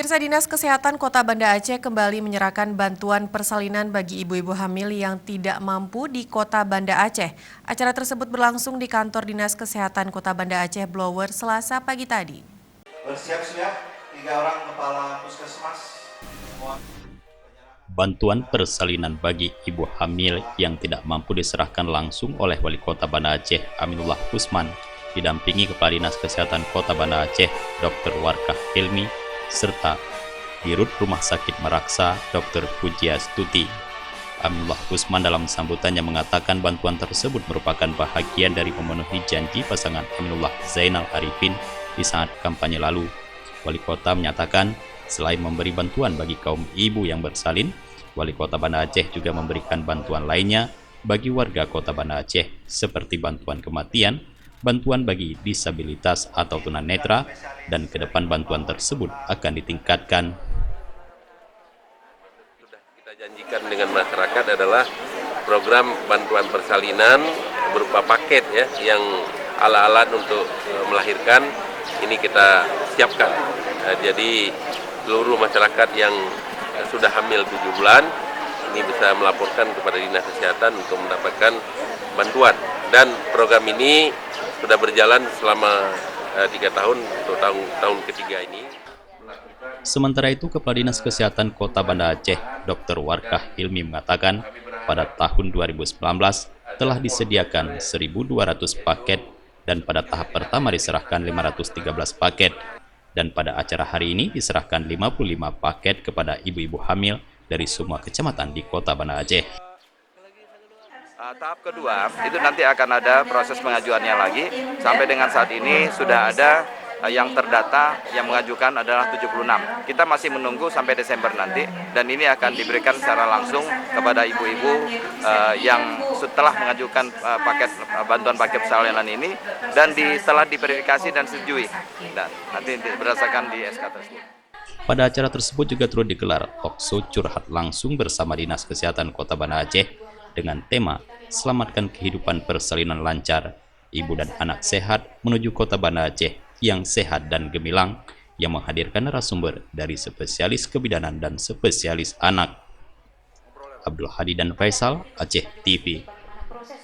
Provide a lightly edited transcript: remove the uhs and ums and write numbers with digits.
Pemirsa, Dinas Kesehatan Kota Banda Aceh kembali menyerahkan bantuan persalinan bagi ibu-ibu hamil yang tidak mampu di Kota Banda Aceh. Acara tersebut berlangsung di kantor Dinas Kesehatan Kota Banda Aceh Blower Selasa pagi tadi. Bersiap-siap 3 orang kepala puskesmas. Bantuan persalinan bagi ibu hamil yang tidak mampu diserahkan langsung oleh Wali Kota Banda Aceh Aminullah Usman, didampingi Kepala Dinas Kesehatan Kota Banda Aceh Dr. Warkah Hilmi, serta Dirut Rumah Sakit Meraksa Dr. Pujiastuti. Aminullah Usman dalam sambutannya mengatakan bantuan tersebut merupakan bahagian dari memenuhi janji pasangan Aminullah Zainal Arifin di saat kampanye lalu. Wali Kota menyatakan selain memberi bantuan bagi kaum ibu yang bersalin, Wali Kota Banda Aceh juga memberikan bantuan lainnya bagi warga Kota Banda Aceh seperti bantuan kematian, bantuan bagi disabilitas atau tunanetra, dan ke depan bantuan tersebut akan ditingkatkan. Sudah kita janjikan dengan masyarakat adalah program bantuan persalinan berupa paket ya, yang alat-alat untuk melahirkan ini kita siapkan. Jadi seluruh masyarakat yang sudah hamil 7 bulan ini bisa melaporkan kepada Dinas Kesehatan untuk mendapatkan bantuan, dan program ini sudah berjalan selama 3 tahun untuk tahun ketiga ini. Sementara itu, Kepala Dinas Kesehatan Kota Banda Aceh Dr. Warkah Hilmi mengatakan pada tahun 2019 telah disediakan 1.200 paket dan pada tahap pertama diserahkan 513 paket. Dan pada acara hari ini diserahkan 55 paket kepada ibu-ibu hamil dari semua kecamatan di Kota Banda Aceh. Tahap kedua itu nanti akan ada proses pengajuannya lagi. Sampai dengan saat ini sudah ada yang terdata yang mengajukan adalah 76. Kita masih menunggu sampai Desember nanti, dan ini akan diberikan secara langsung kepada ibu-ibu yang setelah mengajukan bantuan paket persalinan ini dan telah diverifikasi dan disetujui, dan nanti berdasarkan di SK tersebut. Pada acara tersebut juga turut digelar talkshow curhat langsung bersama Dinas Kesehatan Kota Banda Aceh dengan tema Selamatkan Kehidupan Persalinan Lancar, Ibu dan Anak Sehat menuju Kota Banda Aceh yang sehat dan gemilang, yang menghadirkan narasumber dari spesialis kebidanan dan spesialis anak. Abdul Hadi dan Faisal, Aceh TV.